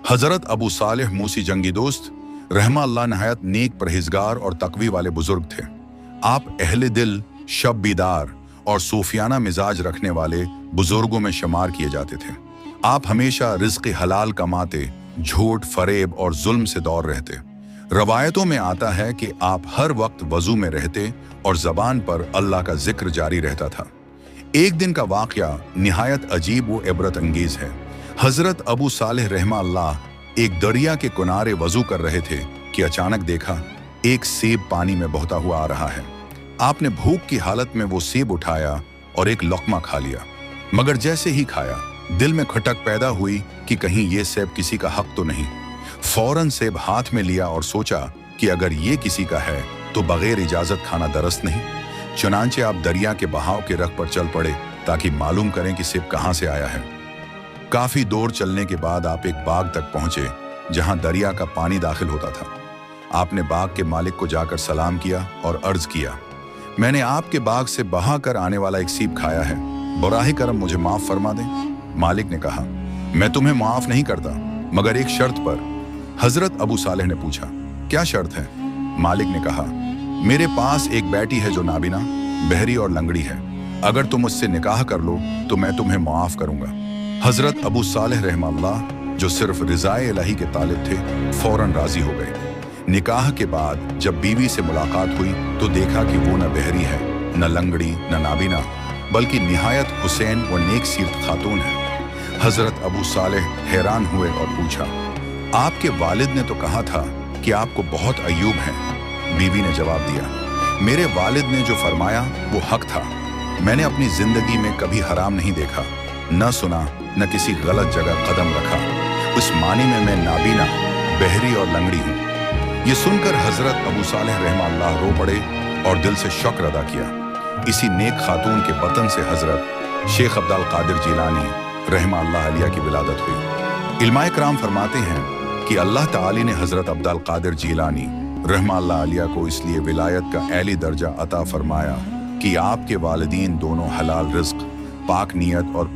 हजरत अबू सालेह मूसी जंगी दोस्त रहमा अल्लाह नहायत नेक परहेजगार और तकवी वाले बुजुर्ग थे। आप अहले दिल, शब बीदार और सूफियाना मिजाज रखने वाले बुजुर्गों में शुमार किए जाते थे। आप हमेशा रिज़्क़ हलाल कमाते, झूठ, फरेब और जुल्म से दूर रहते। रवायतों में आता है कि आप हर वक्त वजू में रहते और जबान पर अल्लाह का जिक्र जारी रहता था। एक दिन का वाक़या निहायत अजीब व इबरत अंगेज है। हजरत अबू सालेह रहमा अल्लाह एक दरिया के किनारे वजू कर रहे थे कि अचानक देखा एक सेब पानी में बहता हुआ आ रहा है। आपने भूख की हालत में वो सेब उठाया और एक लुक़मा खा लिया, मगर जैसे ही खाया दिल में खटक पैदा हुई कि कहीं ये सेब किसी का हक तो नहीं। फौरन सेब हाथ में लिया और सोचा कि अगर ये किसी का है तो बगैर इजाजत खाना दरस्त नहीं। चुनांचे आप दरिया के बहाव के रख पर चल पड़े ताकि मालूम करें कि सेब कहाँ से आया है। काफी दूर चलने के बाद आप एक बाग तक पहुंचे जहां दरिया का पानी दाखिल होता था। आपने बाग के मालिक को जाकर सलाम किया और अर्ज किया, मैंने आपके बाग से बहा कर आने वाला एक सेब खाया है, बराह करम मुझे माफ फरमा दें। मालिक ने कहा, मैं तुम्हें माफ नहीं करता मगर एक शर्त पर। हजरत अबू सालेह ने पूछा, क्या शर्त है? मालिक ने कहा, मेरे पास एक बेटी है जो नाबिना, बहरी और लंगड़ी है। अगर तुम उससे निकाह कर लो तो मैं तुम्हें माफ करूंगा। हजरत अबू सालेह रहमतुल्लाह जो सिर्फ रिज़ाए इलाही के तालिब थे, फौरन राजी हो गए। निकाह के बाद जब बीवी से मुलाकात हुई तो देखा कि वो न बहरी है, न लंगड़ी, न नाबिना, बल्कि निहायत हुसैन व नेक सीरत खातून है। हजरत अबू सालेह हैरान हुए और पूछा, आपके वालिद ने तो कहा था कि आपको बहुत अय्यूब हैं। बीवी ने जवाब दिया, मेरे वालिद ने जो फरमाया वो हक था। मैंने अपनी जिंदगी में कभी हराम नहीं देखा, न सुना, न किसी गलत जगह कदम रखा। उस मानी में मैं नाबीना, बहरी और लंगड़ी हूँ। ये सुनकर हजरत अबू सालेह रहमतुल्लाह रो पड़े और दिल से शुक्र अदा किया। इसी नेक खातून के वतन से हजरत शेख अब्दुल कादिर जिलानी रहमतुल्लाह अलैह की विलादत हुई। इल्माए कराम फरमाते हैं कि अल्लाह ताली ने हजरत अब्दुल कादिर जिलानी रहमतुल्लाह अलैह को इसलिए विलायत का ऐली दर्जा अता फरमाया कि आपके वालिदीन दोनों हलाल रिज़्क़, पाक नियत और